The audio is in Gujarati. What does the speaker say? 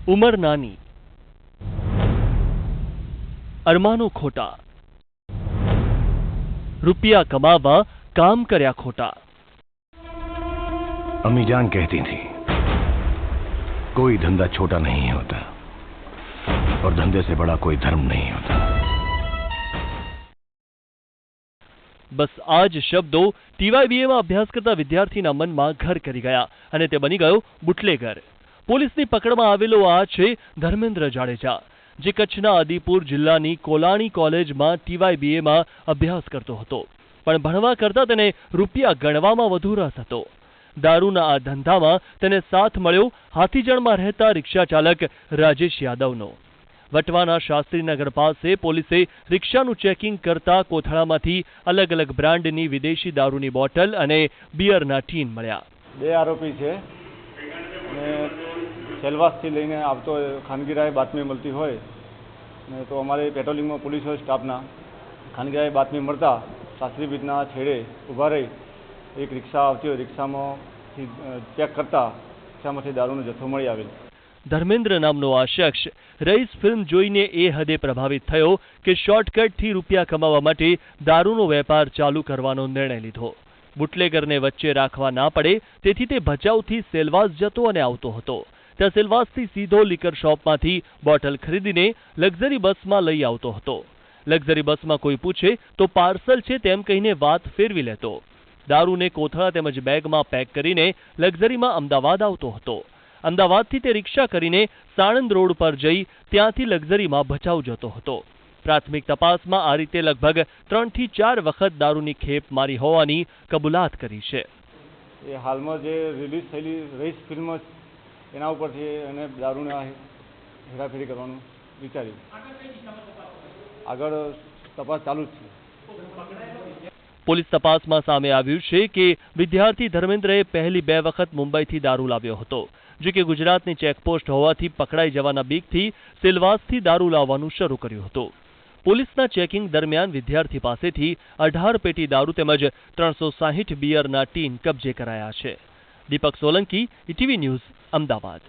ઉંમર નાની, અરમાનો ખોટા, रुपया कमावा काम કર્યા ખોટા। अम्मी जान कहती थी कोई धंधा छोटा नहीं होता और धंधे से बड़ा कोई धर्म नहीं होता। बस आज शब्दों टीवायबीए में अभ्यास करता विद्यार्थीना मનમાં ઘર કરી ગયા અને તે બની ગયો બુટલેગર। પોલીસની પકડમાં આવેલો આ છે ધર્મેન્દ્ર જાડેજા, જે કચ્છના આદિપુર જિલ્લાની કોલાણી કોલેજમાં ટીવાયબીએમાં અભ્યાસ કરતો હતો, પણ ભણવા કરતા તેને રૂપિયા ગણવામાં વધુ રસ હતો। દારૂના આ ધંધામાં તેને સાથ મળ્યો હાથીજણમાં રહેતા રિક્ષા ચાલક રાજેશ યાદવનો। વટવાના શાસ્ત્રીનગર પાસે પોલીસે રિક્ષાનું ચેકિંગ કરતા કોથળામાંથી અલગ અલગ બ્રાન્ડની વિદેશી દારૂની બોટલ અને બિયરના ટીન મળ્યા। બે આરોપી છે અને સેલવાસથી લઈને આવતો ખાનગીરાએ બાતમી મળતી હોય ને તો અમારે પેટ્રોલિંગમાં પોલીસ હોય સ્ટાફના ખાનગીરાએ બાતમી મળતા શાસ્ત્રી બ્રિજના છેડે ઊભા રહી એક રિક્ષા આવતી હોય, રિક્ષામાંથી ચેક કરતા રિક્ષામાંથી દારૂનો જથ્થો મળી આવેલ। ધર્મેન્દ્ર નામનો આ શખ્સ રઈસ ફિલ્મ જોઈને એ હદે પ્રભાવિત થયો કે શોર્ટકટથી રૂપિયા કમાવા માટે દારૂનો વેપાર ચાલુ કરવાનો નિર્ણય લીધો। બુટલેગરને વચ્ચે રાખવા ના પડે તેથી તે ભચાઉથી સેલવાસ જતો અને આવતો હતો। ત્યાં સેલવાસથી સીધો લિકર શોપમાંથી બોટલ ખરીદીને લક્ઝરી બસમાં લઈ આવતો હતો। લક્ઝરી બસમાં કોઈ પૂછે તો પાર્સલ છે તેમ કહીને વાત ફેરવી લેતો। દારૂને કોથળા તેમજ બેગમાં પેક કરીને લક્ઝરીમાં અમદાવાદ આવતો હતો। અમદાવાદથી તે રિક્ષા કરીને સાણંદ રોડ પર જઈ ત્યાંથી લક્ઝરીમાં ભચાઉ જતો હતો। પ્રાથમિક તપાસમાં આ રીતે લગભગ 3 થી 4 વખત દારૂની ખેપ મારી હોવાની કબૂલાત કરી છે। એ હાલમાં જે રિલીઝ થયેલી રઈસ ફિલ્મ એના ઉપરથી એને દારૂના હેરાફેરી કરવાનું વિચાર્યું। આગળ તપાસ ચાલુ જ છે। પોલીસ તપાસમાં સામે આવ્યું છે કે વિદ્યાર્થી ધર્મેન્દ્રએ પહેલી 2 વખત મુંબઈથી દારૂ લાવ્યો હતો, જો કે ગુજરાતની ચેકપોસ્ટ હોવાથી પકડાઈ જવાના બીકથી સેલવાસથી દારૂ લાવવાનું શરૂ કર્યું હતું। પોલીસના ચેકિંગ દરમિયાન વિદ્યાર્થી પાસેથી 18 પેટી દારૂ તેમજ 360 બિયરના ટીન કબજે કરાયા છે। દીપક સોલંકી, ઈટીવી ન્યૂઝ, અમદાવાદ।